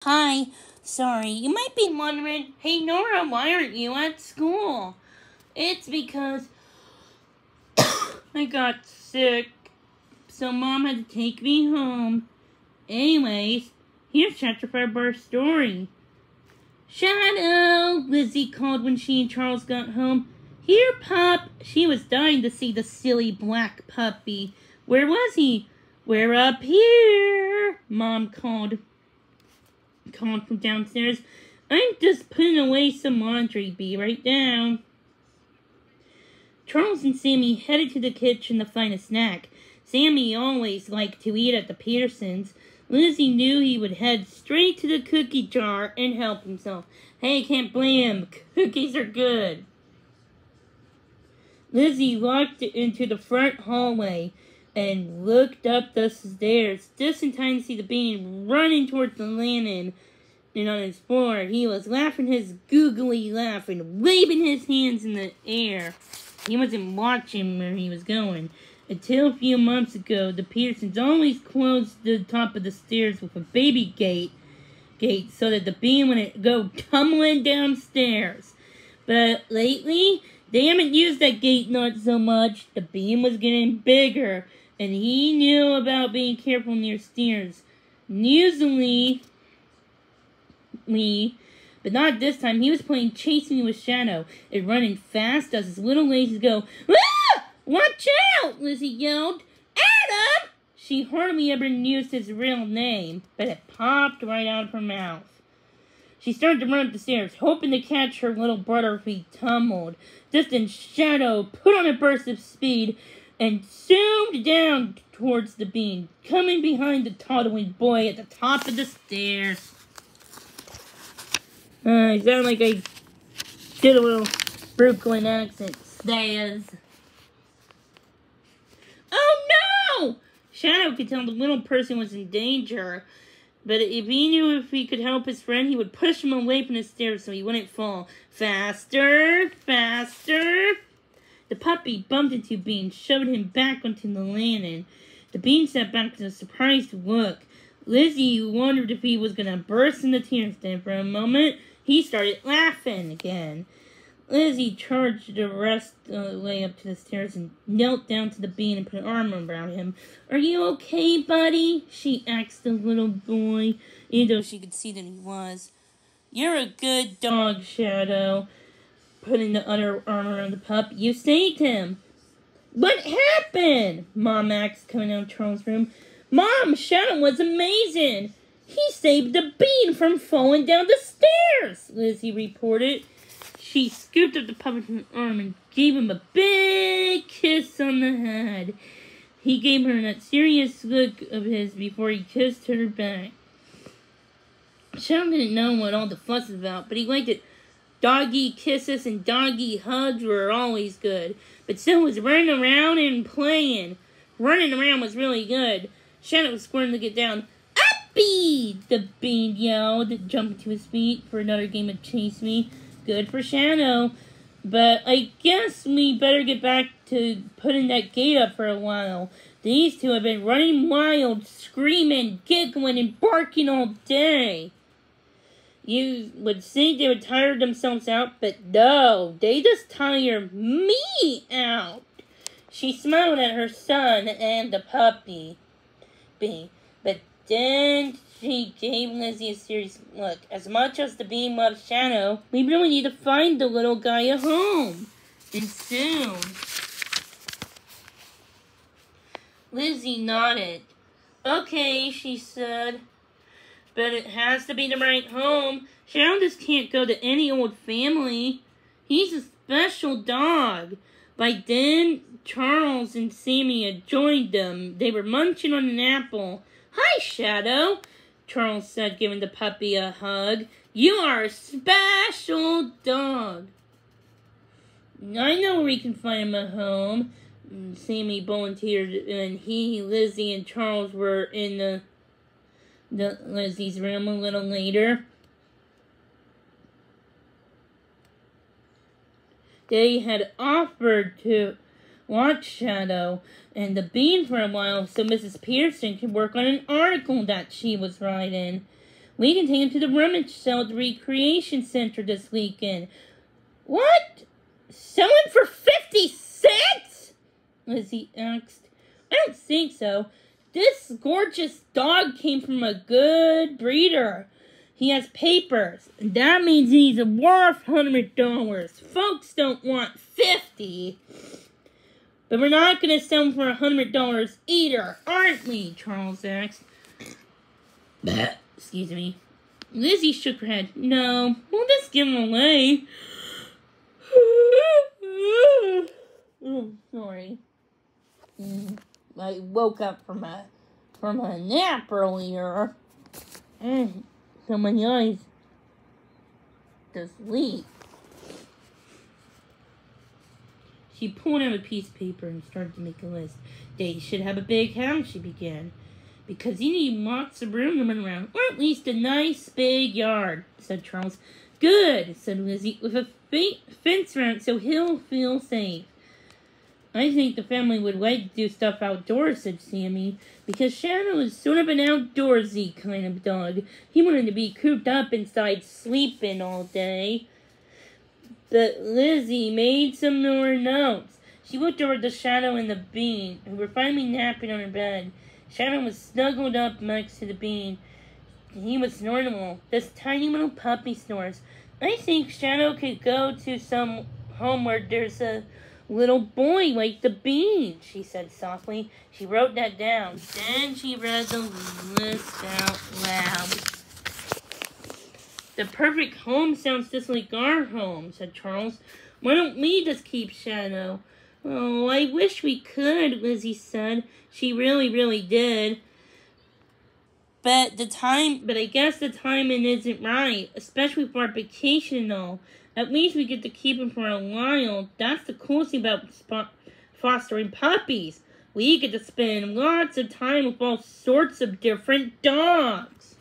Hi, sorry, you might be wondering, hey Nora, why aren't you at school? It's because I got sick, so Mom had to take me home. Anyways, here's chapter 5 of our story. Shadow, Lizzie called when she and Charles got home. Here, pup. She was dying to see the silly black puppy. Where was he? We're up here, Mom called from downstairs. I'm just putting away some laundry. Be right down. Charles and Sammy headed to the kitchen to find a snack. Sammy always liked to eat at the Pearsons. Lizzie knew he would head straight to the cookie jar and help himself. Hey, can't blame him. Cookies are good. Lizzie walked into the front hallway and looked up the stairs, just in time to see the Bean running towards the landing. And on his floor, he was laughing his googly laugh and waving his hands in the air. He wasn't watching where he was going. Until a few months ago, the Pearsons always closed the top of the stairs with a baby gate so that the Bean wouldn't go tumbling downstairs. But lately, they haven't used that gate not so much. The Bean was getting bigger, and he knew about being careful near stairs. Usually, but not this time. He was playing chasing with Shadow and running fast as his little legs go. Ah! Watch out! Lizzie yelled. Adam! She hardly ever used his real name, but it popped right out of her mouth. She started to run up the stairs, hoping to catch her little brother if he tumbled. Just then Shadow put on a burst of speed and zoomed down towards the Bean, coming behind the toddling boy at the top of the stairs. I sound like I did a little Brooklyn accent. Stairs. Oh no! Shadow could tell the little person was in danger, but if he knew if he could help his friend, he would push him away from the stairs so he wouldn't fall. Faster! Faster! The puppy bumped into Bean, shoved him back onto the landing. The Bean sat back with a surprised look. Lizzie wondered if he was going to burst into tears. Then for a moment, he started laughing again. Lizzie charged the rest of the way up to the stairs and knelt down to the Bean and put an arm around him. Are you okay, buddy? She asked the little boy, even though she could see that he was. You're a good dog, Shadow. Putting the other arm around the pup. You saved him. What happened? Mom asked, coming out of Charles' room. Mom, Shadow was amazing. He saved the Bean from falling down the stairs, Lizzie reported. She scooped up the puppy from her arm and gave him a big kiss on the head. He gave her that serious look of his before he kissed her back. Shadow didn't know what all the fuss was about, but he liked it. Doggy kisses and doggy hugs were always good, but so was running around and playing. Running around was really good. Shadow was squirming to get down. Uppy! The Bean yelled, jumping to his feet for another game of Chase Me. Good for Shadow. But I guess we better get back to putting that gate up for a while. These two have been running wild, screaming, giggling, and barking all day. You would think they would tire themselves out, but no, they just tire me out. She smiled at her son and the puppy. But then she gave Lizzie a serious look. As much as the Bean loves Shadow, we really need to find the little guy a home. And soon. Lizzie nodded. Okay, she said. But it has to be the right home. Shadow just can't go to any old family. He's a special dog. By then, Charles and Sammy had joined them. They were munching on an apple. Hi, Shadow, Charles said, giving the puppy a hug. You are a special dog. I know where we can find him a home. Sammy volunteered, and he, Lizzie, and Charles were in the Lizzie's room a little later. They had offered to watch Shadow and the Bean for a while so Mrs. Pearson could work on an article that she was writing. We can take him to the rummage sale at the recreation center this weekend. What? Selling for 50 cents? Lizzie asked. I don't think so. This gorgeous dog came from a good breeder. He has papers, and that means he's worth $100. Folks don't want 50. But we're not going to sell him for $100 either, aren't we? Charles asked. Excuse me. Lizzie shook her head. No, we'll just give him away. Oh, sorry. I woke up from a nap earlier. So my eyes to sleep. She pulled out a piece of paper and started to make a list. They should have a big house, she began. Because you need lots of room to run around. Or at least a nice big yard, said Charles. Good, said Lizzie, with a fence around it so he'll feel safe. I think the family would like to do stuff outdoors, said Sammy, because Shadow is sort of an outdoorsy kind of dog. He wanted to be cooped up inside sleeping all day. But Lizzie made some more notes. She looked over at the Shadow and the Bean, who were finally napping on her bed. Shadow was snuggled up next to the Bean. He was snoring this tiny little puppy snores. I think Shadow could go to some home where there's a little boy like the Bean, she said softly. She wrote that down. Then she read the list out loud. The perfect home sounds just like our home, said Charles. Why don't we just keep Shadow? Oh, I wish we could, Lizzie said. She really, really did. But I guess the timing isn't right, especially for our vacation and all. At least we get to keep him for a while. That's the cool thing about fostering puppies. We get to spend lots of time with all sorts of different dogs.